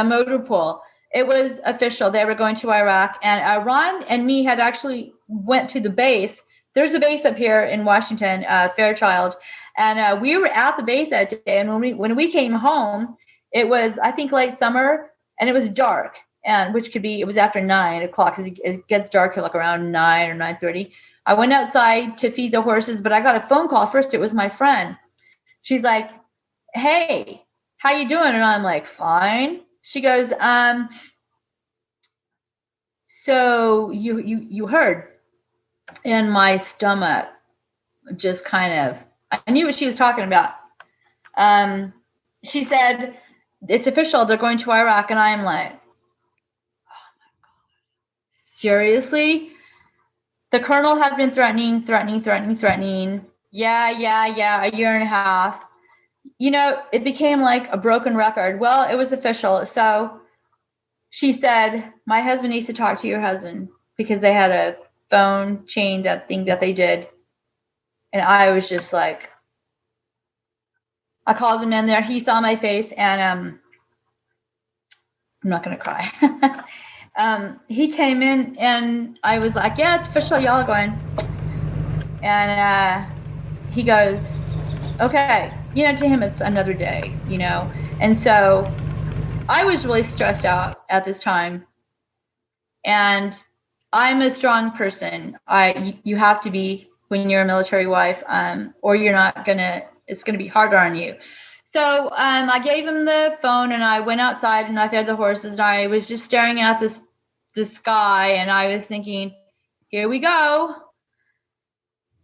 motor pool. It was official. They were going to Iraq, and Ron and me had actually went to the base. There's a base up here in Washington, Fairchild, and we were at the base that day. And when we came home, it was, I think, late summer, and it was dark, and it was after 9 o'clock because it gets dark here like around 9 or 9:30. I went outside to feed the horses, but I got a phone call first. It was my friend. She's like, "Hey, how you doing?" And I'm like, "Fine." She goes, so you heard. And my stomach just kind of, I knew what she was talking about. She said, it's official, they're going to Iraq. And I'm like, oh my God, seriously? The colonel had been threatening. Yeah, a year and a half. It became like a broken record. Well, it was official. So she said, my husband needs to talk to your husband because they had a phone chain, that thing that they did. And I was just like, I called him in there. He saw my face, and I'm not going to cry. He came in, and I was like, yeah, it's official. Y'all are going. And he goes, okay. To him, it's another day, And so I was really stressed out at this time. And I'm a strong person. You have to be when you're a military wife, or you're not it's gonna be harder on you. So I gave him the phone, and I went outside, and I fed the horses, and I was just staring at the sky, and I was thinking, here we go.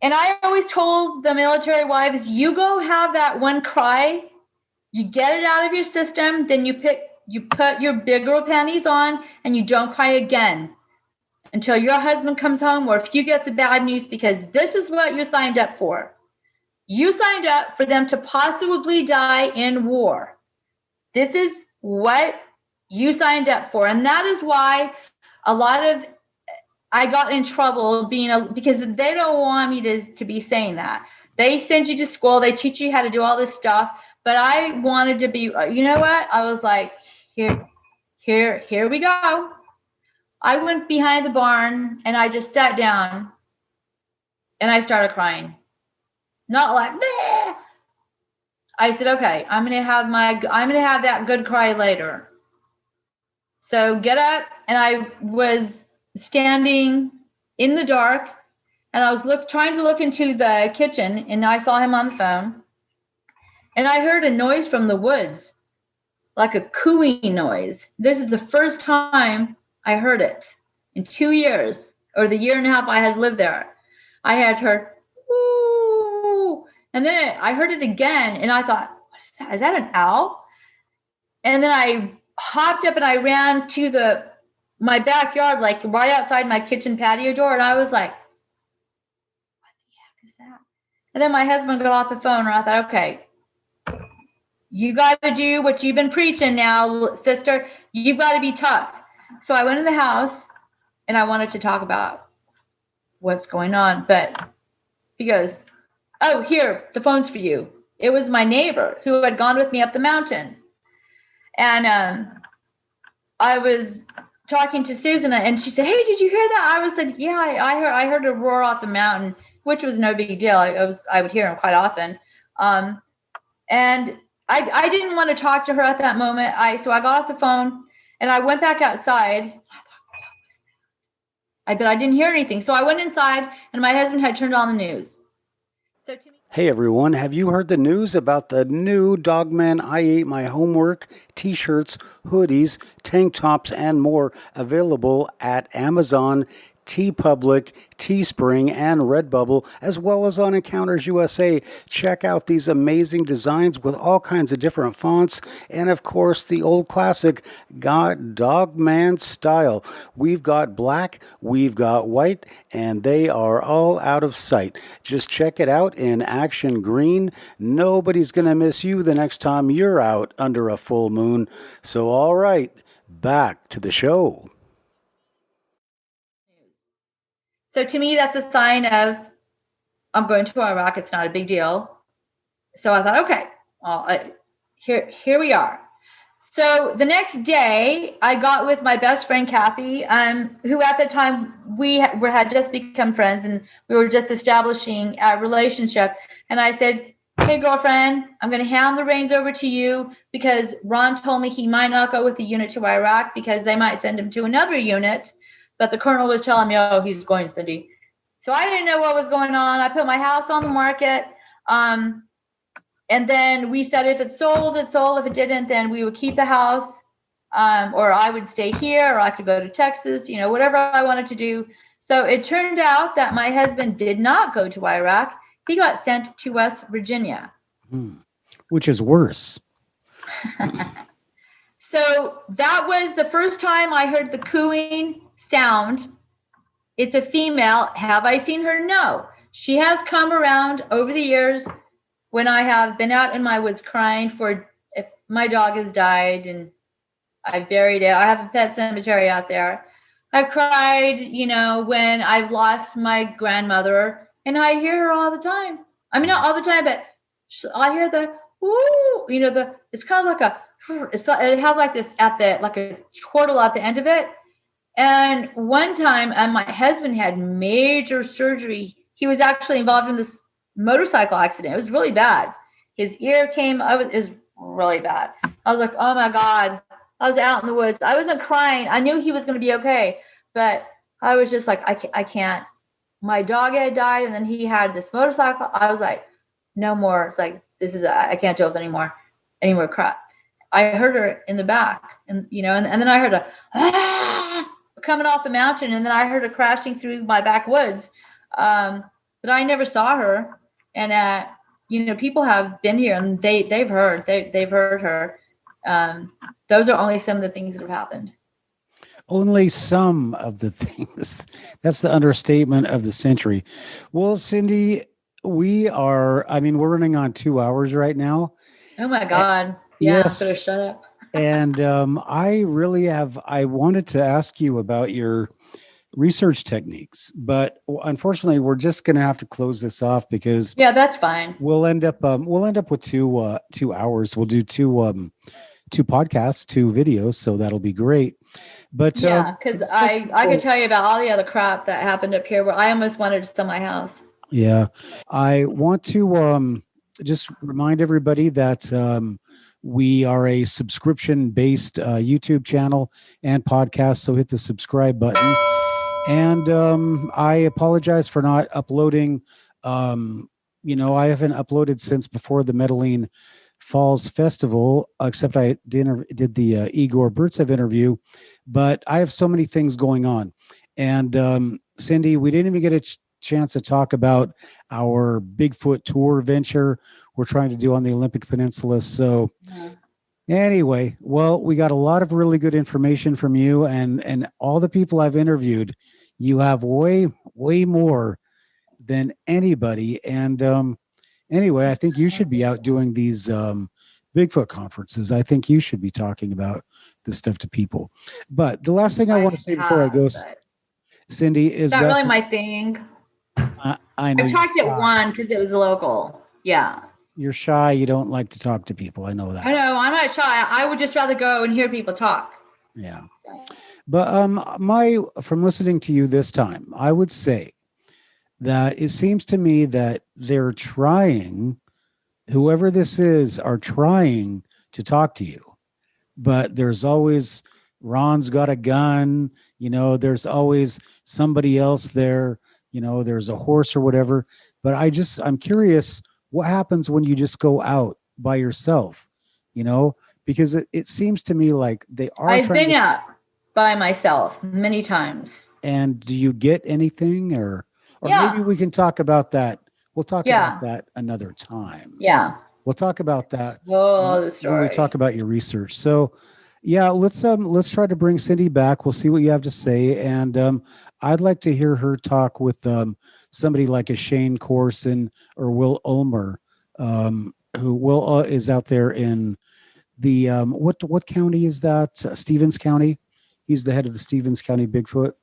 And I always told the military wives, you go have that one cry, you get it out of your system, then you put your big girl panties on, and you don't cry again until your husband comes home, or if you get the bad news, because this is what you signed up for. You signed up for them to possibly die in war. This is what you signed up for. And that is why I got in trouble because they don't want me to be saying that. They send you to school, they teach you how to do all this stuff, but I wanted to be, you know what? I was like, here we go. I went behind the barn, and I just sat down, and I started crying. Not like, bleh. I said, okay, I'm gonna have that good cry later. So get up, and I was standing in the dark, and I was trying to look into the kitchen, and I saw him on the phone, and I heard a noise from the woods, like a cooing noise. This is the first time I heard it in 2 years, or the year and a half I had lived there. I had heard, ooh, and then I heard it again, and I thought, what is that? Is that an owl? And then I hopped up, and I ran to my backyard, like right outside my kitchen patio door, and I was like, what the heck is that? And then my husband got off the phone, and I thought, okay, you got to do what you've been preaching now, sister. You've got to be tough. So I went in the house, and I wanted to talk about what's going on. But he goes, oh, here, the phone's for you. It was my neighbor who had gone with me up the mountain. And I was talking to Susan, and she said, hey, did you hear that? I was like, yeah, I heard a roar off the mountain, which was no big deal. I would hear him quite often. And I didn't want to talk to her at that moment. So I got off the phone, and I went back outside. I thought, what was that? But I didn't hear anything. So I went inside, and my husband had turned on the news. So to me, Hey everyone, have you heard the news about the new Dogman I Ate My Homework t-shirts, hoodies, tank tops, and more available at Amazon, TeePublic, Teespring, and Redbubble, as well as on Encounters USA. Check out these amazing designs with all kinds of different fonts, and of course the old classic Dogman style. We've got black, we've got white, and they are all out of sight. Just check it out in action green. Nobody's going to miss you the next time you're out under a full moon. So all right, back to the show. So to me, that's a sign of, I'm going to Iraq. It's not a big deal. So I thought, okay, well, here we are. So the next day, I got with my best friend, Kathy, who at the time we had just become friends, and we were just establishing a relationship. And I said, hey, girlfriend, I'm going to hand the reins over to you, because Ron told me he might not go with the unit to Iraq because they might send him to another unit. But the colonel was telling me, oh, he's going, Cindy. So I didn't know what was going on. I put my house on the market. And then we said, if it sold, it sold. If it didn't, then we would keep the house. Or I would stay here, or I could go to Texas, whatever I wanted to do. So it turned out that my husband did not go to Iraq. He got sent to West Virginia. Which is worse. So that was the first time I heard the cooing sound. It's a female. Have I seen her? No. She has come around over the years when I have been out in my woods crying for if my dog has died and I've buried it. I have a pet cemetery out there. I've cried, when I've lost my grandmother, and I hear her all the time. I mean, not all the time, but I hear the, whoo, it's kind of like it has like this like a chortle at the end of it. And one time, my husband had major surgery. He was actually involved in this motorcycle accident. It was really bad. His ear came up. It was really bad. I was like, oh my God. I was out in the woods. I wasn't crying. I knew he was going to be okay. But I was just like, I can't. My dog had died, and then he had this motorcycle. I was like, no more. It's like, I can't deal with any more crap. I heard her in the back, and then I heard a coming off the mountain, and then I heard her crashing through my backwoods. But I never saw her. And people have been here, and they've heard her. Those are only some of the things that have happened. Only some of the things. That's the understatement of the century. Well, Cindy, we're running on 2 hours right now. Oh my God. Yeah, yes. I better shut up. And I wanted to ask you about your research techniques, but unfortunately we're just going to have to close this off because that's fine. We'll end up with 2 hours. We'll do two podcasts, 2 videos. So that'll be great. But because I could tell you about all the other crap that happened up here where I almost wanted to sell my house. Yeah. I want to just remind everybody that we are a subscription-based YouTube channel and podcast. So hit the subscribe button. And I apologize for not uploading. I haven't uploaded since before the Medellin Falls Festival, except I did the Igor Burtsev interview. But I have so many things going on. And Cindy, we didn't even get a chance to talk about our Bigfoot tour venture we're trying to do on the Olympic Peninsula. So anyway, well, we got a lot of really good information from you, and all the people I've interviewed, you have way, way more than anybody. And anyway, I think you should be out doing these Bigfoot conferences. I think you should be talking about this stuff to people. But the last thing I want to say before I go, Cindy, is not really my thing. I know. I talked at one because it was local. Yeah. You're shy. You don't like to talk to people. I know that. I know. I'm not shy. I would just rather go and hear people talk. Yeah. So. But from listening to you this time, I would say that it seems to me that they're trying, whoever this is, are trying to talk to you. But there's always Ron's got a gun. There's always somebody else there. There's a horse or whatever. But I'm curious, what happens when you just go out by yourself? Because it seems to me like they are. I've been out by myself many times. And do you get anything, or maybe we can talk about that? We'll talk about that another time. Yeah. We'll talk about that. The story. When we talk about your research. So, yeah, let's try to bring Cindy back. We'll see what you have to say, and I'd like to hear her talk with somebody like a Shane Corson or Will Ulmer, who Will is out there in the what county is that? Stevens County. He's the head of the Stevens County Bigfoot.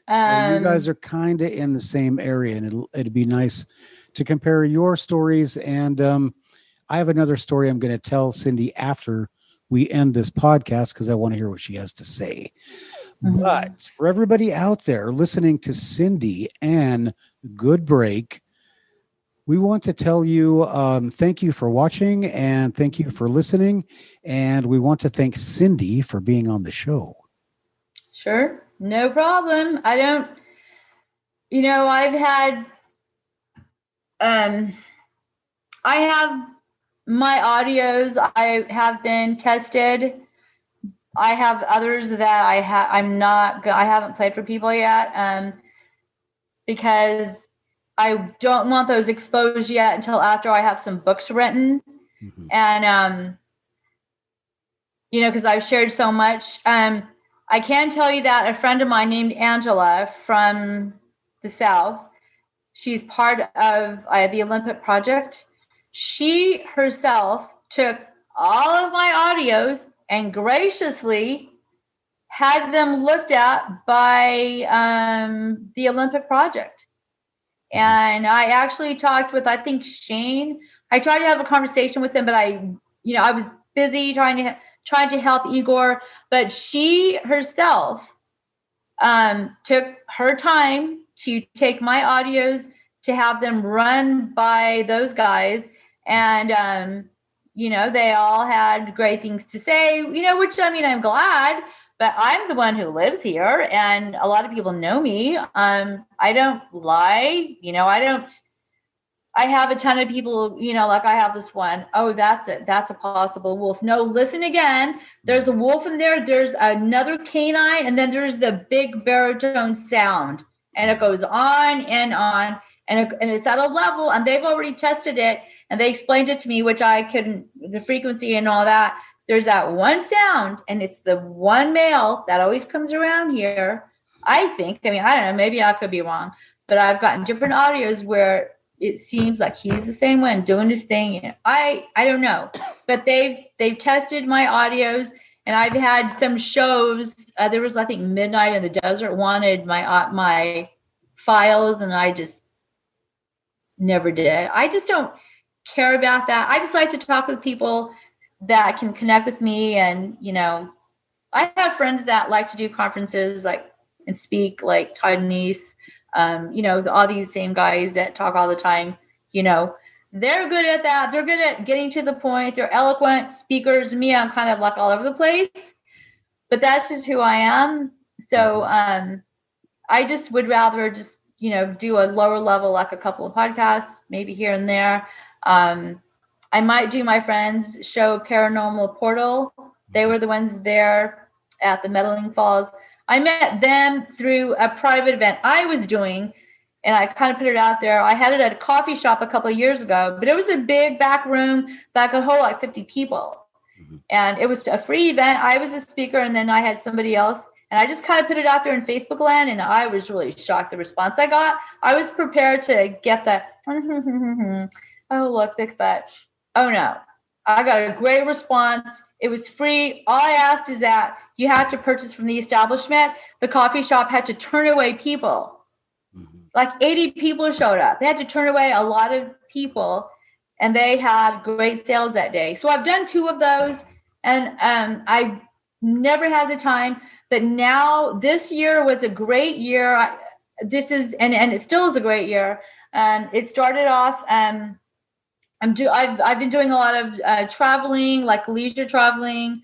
So you guys are kind of in the same area, and it'd be nice to compare your stories. And I have another story I'm going to tell Cindy after we end this podcast because I want to hear what she has to say. Mm-hmm. But for everybody out there listening to Cindy and Good Break, we want to tell you thank you for watching and thank you for listening. And we want to thank Cindy for being on the show. Sure. No problem. I don't, I've had, I have my audios. I have been tested. I have others that I haven't played for people yet. Because I don't want those exposed yet until after I have some books written. Mm-hmm. And, because I've shared so much. I can tell you that a friend of mine named Angela from the South, she's part of the Olympic Project. She herself took all of my audios and graciously had them looked at by the Olympic Project. And I actually talked with, I think, Shane, I tried to have a conversation with him, but I was busy trying to help Igor. But she herself took her time to take my audios to have them run by those guys, and they all had great things to say. Which I'm glad. But I'm the one who lives here, and a lot of people know me. I don't lie. I have a ton of people, like I have this one. Oh, that's it. That's a possible wolf. No, listen again. There's a wolf in there. There's another canine, and then there's the big baritone sound. And it goes on and on. And it's at a level, and they've already tested it, and they explained it to me, which I couldn't, the frequency and all that. There's that one sound, and it's the one male that always comes around here. I think, I don't know, maybe I could be wrong, but I've gotten different audios where it seems like he's the same one doing his thing. I don't know, but they've tested my audios, and I've had some shows. There was, I think, Midnight in the Desert wanted my files, and I just never did. I just don't care about that. I just like to talk with people that can connect with me. And, I have friends that like to do conferences and speak, like Todd Neese, all these same guys that talk all the time, they're good at that. They're good at getting to the point. They're eloquent speakers. Me, I'm kind of like all over the place, but that's just who I am. So I just would rather just, do a lower level, like a couple of podcasts, maybe here and there. I might do my friend's show, Paranormal Portal. They were the ones there at the Medaling Falls. I met them through a private event I was doing, and I kind of put it out there. I had it at a coffee shop a couple of years ago, but it was a big back room that could hold like 50 people. Mm-hmm. And it was a free event. I was a speaker, and then I had somebody else. And I just kind of put it out there in Facebook land, and I was really shocked the response I got. I was prepared to get the, oh, look, big fat. Oh, no. I got a great response. It was free. All I asked is that you had to purchase from the establishment. The coffee shop had to turn away people. Mm-hmm. Like 80 people showed up. They had to turn away a lot of people, and they had great sales that day. So I've done 2 of those, and I never had the time. But now this year was a great year. And it still is a great year. It started off. I've been doing a lot of traveling, like leisure traveling,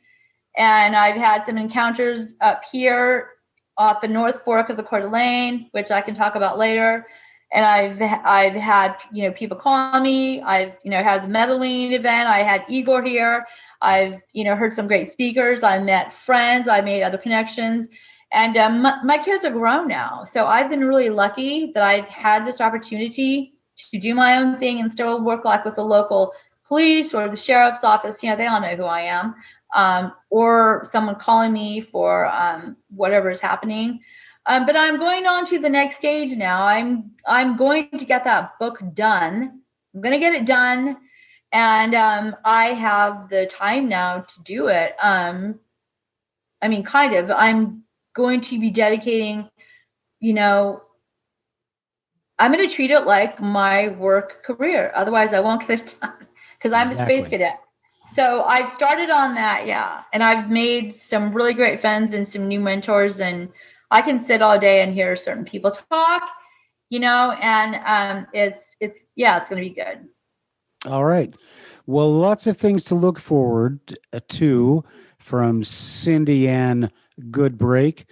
and I've had some encounters up here at the North Fork of the Coeur d'Alene, which I can talk about later. And I've had people call me. I've had the Medaling event. I had Igor here. I've heard some great speakers. I met friends. I made other connections, and my kids are grown now. So I've been really lucky that I've had this opportunity to do my own thing and still work like with the local police or the sheriff's office. They all know who I am, or someone calling me for whatever is happening. But I'm going on to the next stage now. I'm going to get that book done. I'm going to get it done, and I have the time now to do it. I'm going to be dedicating, I'm going to treat it like my work career. Otherwise, I won't get it done because I'm a space cadet. So I've started on that, yeah. And I've made some really great friends and some new mentors. And I can sit all day and hear certain people talk, and it's going to be good. All right. Well, lots of things to look forward to from Cindy Ann Goodbrake.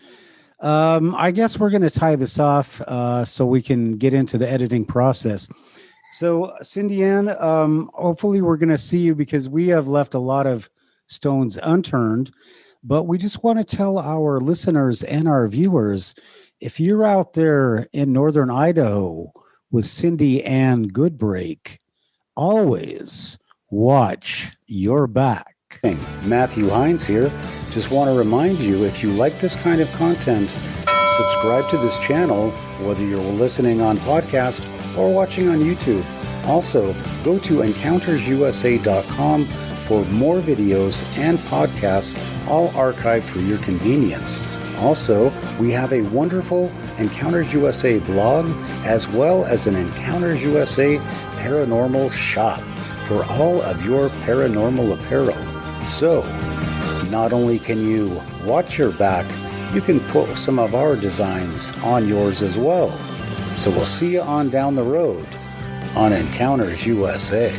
I guess we're going to tie this off so we can get into the editing process. So, Cindy Ann, hopefully we're going to see you because we have left a lot of stones unturned. But we just want to tell our listeners and our viewers, if you're out there in northern Idaho with Cindy Ann Goodbrake, always watch your back. Matthew Hines here. Just want to remind you, if you like this kind of content, subscribe to this channel, whether you're listening on podcast or watching on YouTube. Also, go to encountersusa.com for more videos and podcasts, all archived for your convenience. Also, we have a wonderful Encounters USA blog, as well as an Encounters USA paranormal shop for all of your paranormal apparel. So, not only can you watch your back, you can put some of our designs on yours as well. So we'll see you on down the road on Encounters USA.